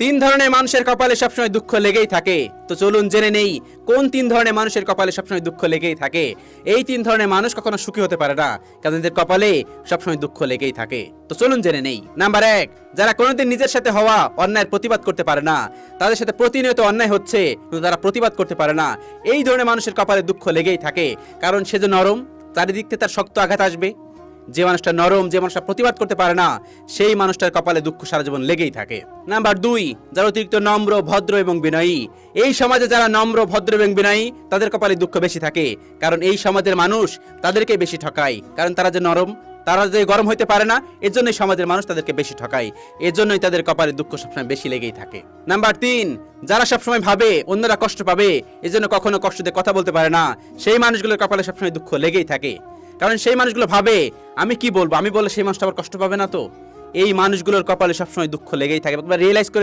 তিন ধরনের মানুষের কপালে সবসময় দুঃখ লেগেই থাকে। তো চলুন জেনে নেই কোন তিন ধরনের মানুষের কপালে সবসময় দুঃখ লেগেই থাকে। এই তিন ধরনের মানুষ কখনো সুখী হতে পারে না, কারণ এদের কপালে সবসময় দুঃখ লেগেই থাকে। তো চলুন জেনে নেই। নাম্বার 1, যারা কোনোদিন নিজের সাথে হওয়া অন্যায়ের প্রতিবাদ করতে পারে না। তাদের সাথে প্রতিনিয়ত অন্যায় হচ্ছে কিন্তু তারা প্রতিবাদ করতে পারে না। এই ধরনের মানুষের কপালে দুঃখ লেগেই থাকে, কারণ সে যে নরম, চারিদিক থেকে তার শক্ত আঘাত আসবে। যে মানুষটা নরম, যে মানুষটা প্রতিবাদ করতে পারে না, সেই মানুষটার কপালে দুঃখ সারা জীবন লেগেই থাকে। নাম্বার 2, যারা অতিরিক্ত নম্র, ভদ্র এবং বিনয়ী। এই সমাজে যারা নম্র, ভদ্র এবং বিনয়ী, তাদের কপালে দুঃখ বেশি থাকে, কারণ এই সমাজের মানুষ তাদেরকে বেশি ঠকায়। কারণ তারা যে নরম, তারা যে গরম হইতে পারে না, এজন্যই সমাজের মানুষ তাদেরকে বেশি ঠকায়। এজন্যই তাদের কপালে দুঃখ সবসময় বেশি লেগেই থাকে। নাম্বার 3, যারা সবসময় ভাবে অন্যরা কষ্ট পাবে, এজন্য কখনো কষ্ট দিয়ে কথা বলতে পারে না। সেই মানুষগুলোর কপালে সবসময় দুঃখ লেগেই থাকে, কারণ সেই মানুষগুলো ভাবে আমি কি বলবো, আমি বললে সেই মানুষটা আবার কষ্ট পাবে না। তো এই মানুষগুলোর কপালে সবসময় দুঃখ লেগেই থাকে। রিয়েলাইজ করে